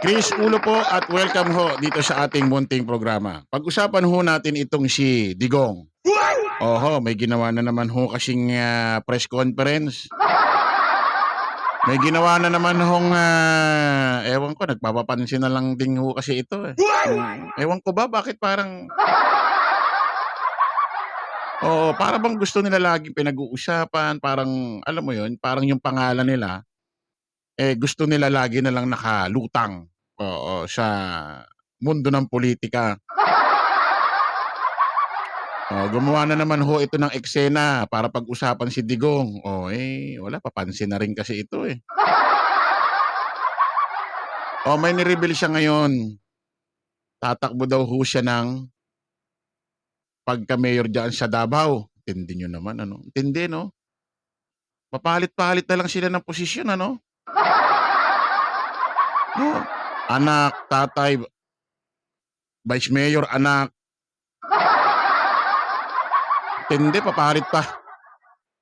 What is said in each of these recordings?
Chris Ulo po at welcome ho dito sa ating munting programa. Pag-usapan ho natin itong si Digong. Oho, may ginawa na naman ho kasing press conference. May ginawa na naman hong, ewan ko, nagpapapansin na lang din ho kasi ito eh. Ewan ko ba, bakit parang, para bang gusto nila laging pinag-uusapan, parang, alam mo yun, parang yung pangalan nila, gusto nila lagi na lang nakalutang, sa mundo ng politika. Gumawa na naman ho ito ng eksena para pag-usapan si Digong. Wala, papansin na rin kasi ito eh. May ni-reveal siya ngayon. Tatakbo daw ho siya ng pagka-mayor dyan sa Davao. Tindi nyo naman, ano? Tindi, no? Papalit-palit na lang sila ng posisyon, ano? Anak, tatay, vice mayor, anak. Tindi, papalit pa.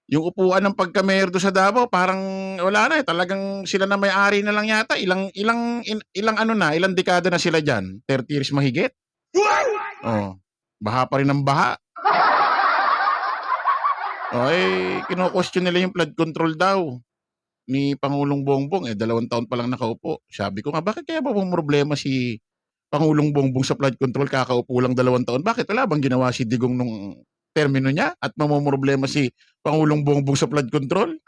Yung upuan ng pagka-mayor do sa Davao, parang wala na eh. Talagang sila na may-ari na lang yata. Ilang dekada na sila dyan? 30 years mahigit? Baha pa rin ng baha. Kino-question nila yung flood control daw ni Pangulong Bongbong. 2 taon pa lang nakaupo. Sabi ko nga, bakit kaya ba problema si Pangulong Bongbong sa flood control? Kakaupo lang 2 taon. Bakit wala bang ginawa si Digong nung termino niya at mamomroblema si Pangulong Bongbong sa flood control?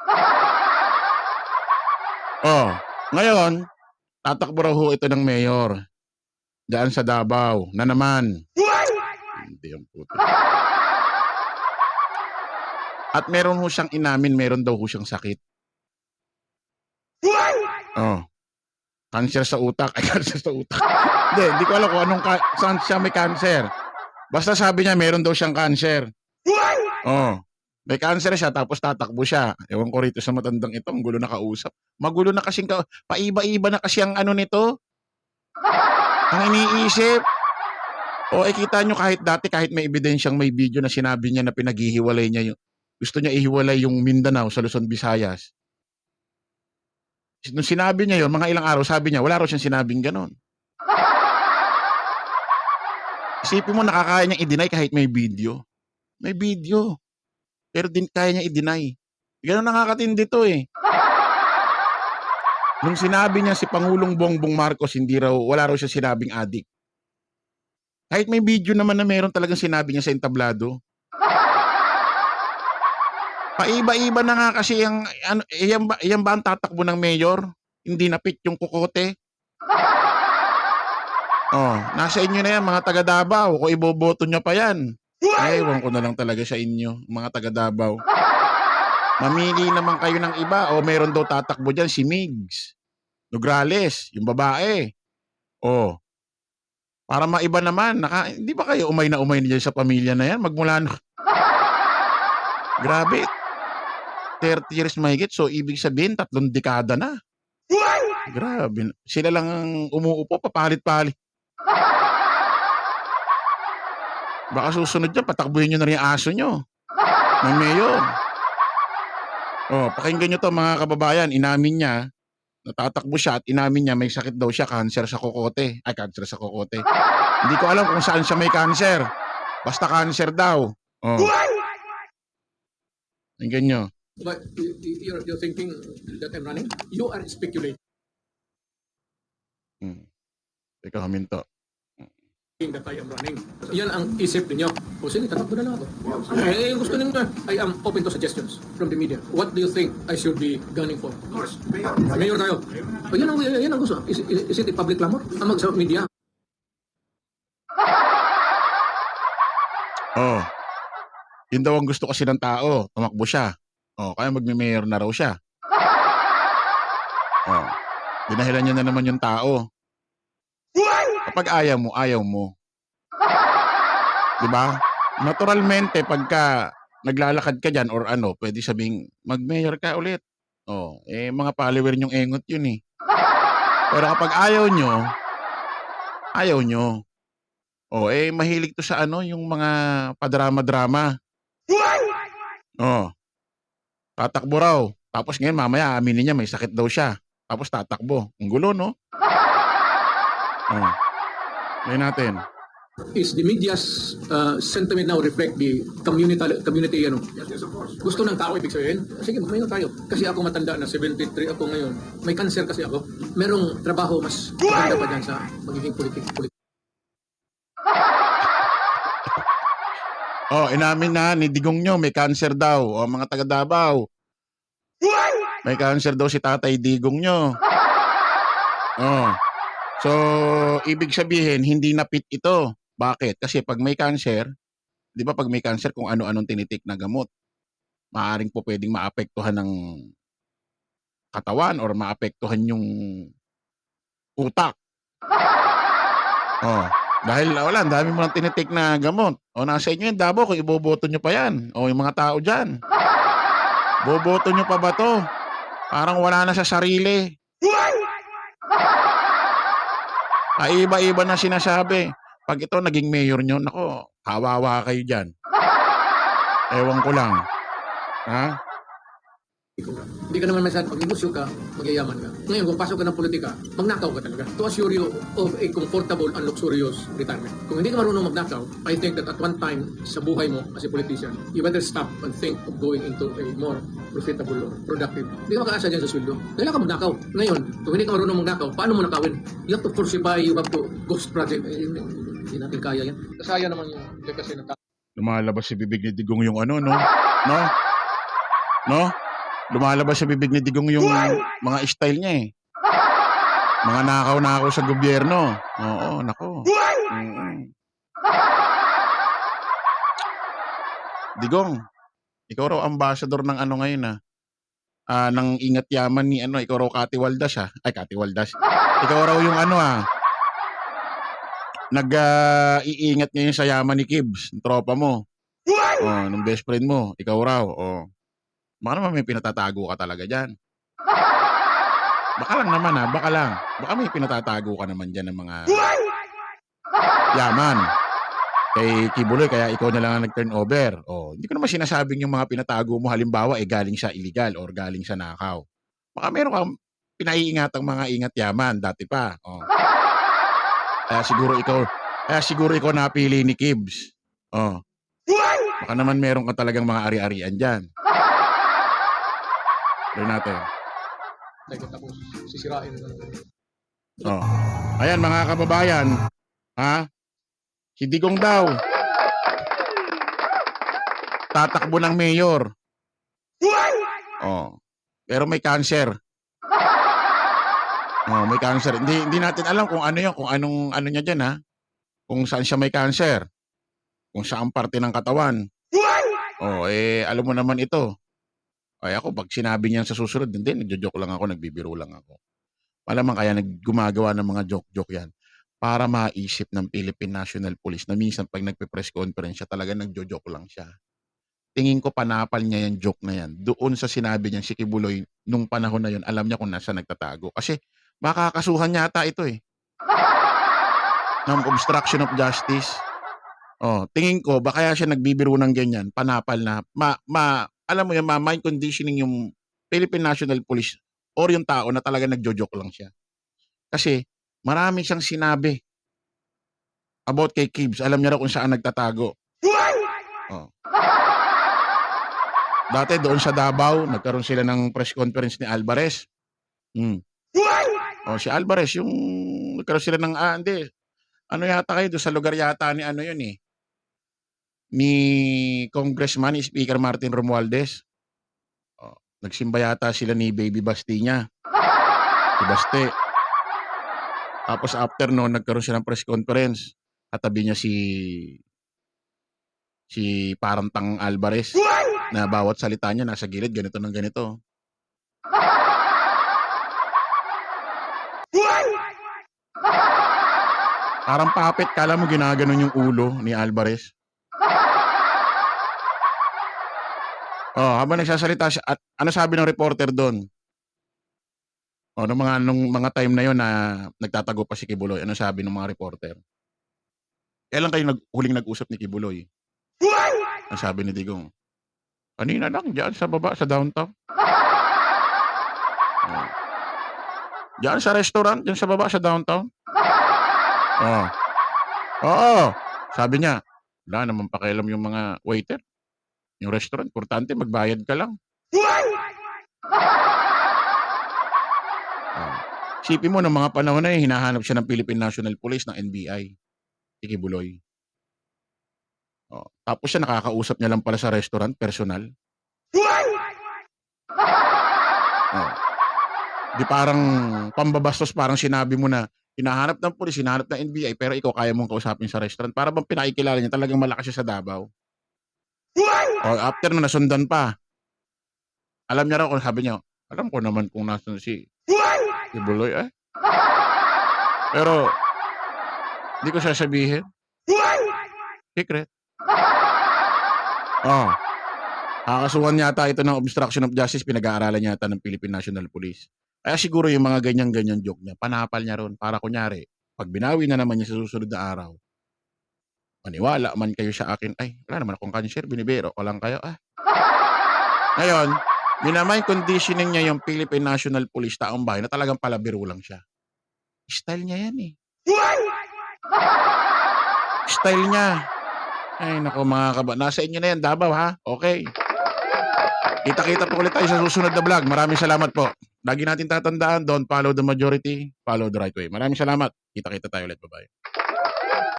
Ngayon, tatakbo raw ho ito ng mayor daan sa Davao na naman. Hindi ang puto. At meron ho siyang inamin, meron daw ho siyang sakit. Cancer sa utak. Cancer sa utak. Hindi ko alam kung saan siya may cancer. Basta sabi niya, meron daw siyang cancer. May cancer siya, tapos tatakbo siya. Ewan ko rito sa matandang ito, ang gulo na kausap. Magulo na kasing paiba-iba na kasi ang ano nito. Ang iniisip. Kita nyo kahit dati, kahit may ebidensyang may video na sinabi niya na pinaghihiwalay niya gusto niya ihiwalay yung Mindanao sa Luzon, Visayas. Nung sinabi niya yun, mga ilang araw, sabi niya, wala raw siyang sinabing ganon. Isipin mo, nakakaya niyang i-deny kahit may video. May video. Pero kaya niya i-deny. Ganon nakakatindi to eh. Nung sinabi niya si Pangulong Bongbong Marcos, wala raw siya sinabing adik. Kahit may video naman na meron talagang sinabi niya sa entablado. Paiba-iba na nga kasi yan ba ang tatakbo ng mayor? Hindi napit yung kukote? Nasa inyo na yan, mga taga Davao. Kung iboboto niya pa yan. Ewan ko na lang talaga sa inyo, mga taga Davao. Mamili naman kayo ng iba. Meron daw tatakbo dyan, si Migs Nograles, yung babae. Para maiba naman. Hindi ba kayo umay na dyan sa pamilya na yan? Magmula na. Grabe. 30 years mahigit. So, ibig sabihin, 3 dekada na. Grabe. Sila lang ang umuupo, papalit-palit. Baka susunod dyan, patakbuhin nyo na rin yung aso nyo. Ng mayor. Pakinggan nyo to mga kababayan. Inamin niya, natatakbo siya at inamin niya may sakit daw siya, cancer sa kokote. Cancer sa kokote. Hindi ko alam kung saan siya may cancer. Basta cancer daw. Pakinggan nyo. But you're thinking that I'm running? You are speculating Teka, huminto. that I am running. Yan ang isip ninyo. Sige, tatakbo na lang ako. Gusto ninyo, I am open to suggestions from the media. What do you think I should be gunning for? Of course, mayor tayo. Yan ang gusto. Is it a public clamor? Ang sa media? Yun daw ang gusto kasi ng tao. Tumakbo siya. Kaya magme-mayor na raw siya. Dinahilan niya na naman yung tao. Kapag ayaw mo. Diba? Naturalmente, pagka naglalakad ka dyan or pwede sabing mag-mayor ka ulit. Mga follower nyong engot yun eh. Pero kapag ayaw nyo. Mahilig to sa yung mga padrama-drama. Tatakbo raw. Tapos ngayon mamaya aminin niya may sakit daw siya. Tapos tatakbo. Ang gulo, no? Oh, ngayon natin. Is the media's sentiment now reflect the community ano? Yes, of course. Gusto ng tao ibig sabihin, sige, magmayon tayo. Kasi ako matanda na 73 ako ngayon. May cancer kasi ako. Merong trabaho mas maganda pa dyan sa magiging politik. Oh, inamin na ni Digong nyo, may cancer daw. O, mga taga Davao. May cancer daw si Tatay Digong nyo. Oh. So, ibig sabihin, hindi na fit ito. Bakit? Kasi pag may cancer, di ba pag may cancer, kung ano-anong tinitik na gamot, maaaring po pwedeng maapektuhan ng katawan or maapektuhan yung utak. Oh. Dahil wala, ang dami mo nang tinitik na gamot. O nasa inyo yan, Davao, kung iboboto nyo pa yan. O yung mga tao dyan. Boboto nyo pa ba to? Parang wala na sa sarili. Iba-iba na sinasabi. Pag ito naging mayor nyo, nako, kawawa kayo dyan. Ewan ko lang. Ha? Hindi ka naman masyadong pag-negosyo ka, magyayaman ka. Ngayon, kung pasok ka ng politika, magnakaw ka talaga to assure you of a comfortable and luxurious retirement. Kung hindi ka marunong magnakaw, I think that at one time sa buhay mo as a politician, you better stop and think of going into a more profitable or productive. Hindi ka makaasa dyan sa sweldo. Kailangan ka magnakaw. Ngayon, kung hindi ka marunong magnakaw, paano mo nakawin? You have to falsify, you have to ghost project. Hindi natin kaya yan. Kasaya naman yung legacy ng tao. Lumalabas sa bibig ni Digong yung ano, no? No? No? Lumalabas sa bibig ni Digong yung mga style niya eh. Mga nakaw-nakaw sa gobyerno. Oo, nako. Digong, ikaw raw ambassador ng ano ngayon ng Ingat Yaman ni ano, ikaw raw Kati Waldas Ay, Kati Waldas. Ikaw raw yung ano iingat ngayon sa yaman ni Kibs, ng tropa mo. Oh, ng best friend mo, ikaw raw. Oh. Baka naman may pinatatago ka talaga dyan. Baka lang naman baka lang. Baka may pinatatago ka naman dyan ng mga yaman. Kay Kibuloy, kaya ikaw na lang ang nag-turnover. Oh, hindi ko naman sinasabing yung mga pinatago mo halimbawa galing sa illegal or galing sa nakaw. Baka meron kang pinaiingatang mga ingat yaman dati pa. Oh. Kaya siguro ikaw napili ni Kibs. Oh. Baka naman meron ka talagang mga ari-arian dyan. Tuloy natin. Tapos sisirain. Oh. Ayan mga kababayan, si Digong daw tatakbo ng mayor. Oh. Pero may cancer. Oh, may cancer. Hindi natin alam kung ano 'yon, kung anong ano niya diyan Kung saan siya may cancer. Kung saang parte ng katawan. Oh, alam mo naman ito. Ay ako, pag sinabi niyan sa susunod, hindi, nagjo-joke lang ako, nagbibiro lang ako. Malamang kaya gumagawa ng mga joke-joke yan para maisip ng Philippine National Police na minsan pag nagpe-press conference siya, talaga nagjo-joke lang siya. Tingin ko panapal niya yung joke na yan. Doon sa sinabi niya si Kibuloy, nung panahon na yun, alam niya kung nasa nagtatago. Kasi makakasuhan yata ito ng obstruction of justice. Oh, tingin ko, baka kaya siya nagbibiro ng ganyan, panapal na, alam mo yan, mind conditioning yung Philippine National Police or yung tao na talaga nagjo-joke lang siya. Kasi marami siyang sinabi about kay Kibs. Alam niya na kung saan nagtatago. Oh. Dati doon sa Davao, nagkaroon sila ng press conference ni Alvarez. Oh, si Alvarez, yung nagkaroon sila ng, hindi, ano yata kayo, doon sa lugar yata ni ano yun ni Congressman, Speaker Martin Romualdez. Oh, nagsimba yata sila ni Baby Bastinya. Si Baste. Tapos after noon, nagkaroon siya ng press conference. Katabi niya si Parantang Alvarez na bawat salita niya nasa gilid, ganito ng ganito. Parang puppet, kala mo ginaganon yung ulo ni Alvarez. Oh, habang nagsasalita siya, at ano sabi ng reporter doon? Oh, nung mga time na yon na nagtatago pa si Kibuloy, ano sabi ng mga reporter? Kailan kayo huling nag-usap ni Kibuloy? Ang sabi ni Digong, kanina lang, diyan sa baba, sa downtown. Oh. Diyan sa restaurant, diyan sa baba, sa downtown. Oh. Oo. Sabi niya, wala naman pakialam yung mga waiter. Yung restaurant, importante magbayad ka lang. Oh. Isipin mo, ng mga panahon na yun, hinahanap siya ng Philippine National Police, ng NBI. Sige, Buloy. Oh. Tapos siya, nakakausap niya lang pala sa restaurant, personal. Oh. Di parang pambabastos, parang sinabi mo na, hinahanap ng pulis, hinahanap ng NBI, pero ikaw kaya mong kausapin sa restaurant. Para bang pinakikilala niya, talagang malakas siya sa Davao. O after na nasundan pa, alam niya raw kung sabi niya, alam ko naman kung nasan si Buloy eh. Pero, hindi ko sasabihin. Secret. Oh. Kakasuhan yata ito ng obstruction of justice, pinag-aaralan yata ng Philippine National Police. Kaya siguro yung mga ganyan-ganyan joke niya, panapal niya ron para kunyari, pag binawi na naman niya sa susunod na araw, maniwala man kayo sa akin, ay, wala naman akong cancer, binibiro ko lang kayo, ah. Ngayon, minamind conditioning niya yung Philippine National Police, taong bayan, na talagang palabiro lang siya. Style niya yan eh. Style niya. Ay, nako mga kaba. Nasa inyo na yan, Davao ha? Okay. Kita-kita po ulit tayo sa susunod na vlog. Maraming salamat po. Lagi natin tatandaan, don't follow the majority, follow the right way. Maraming salamat. Kita-kita tayo ulit. Bye-bye.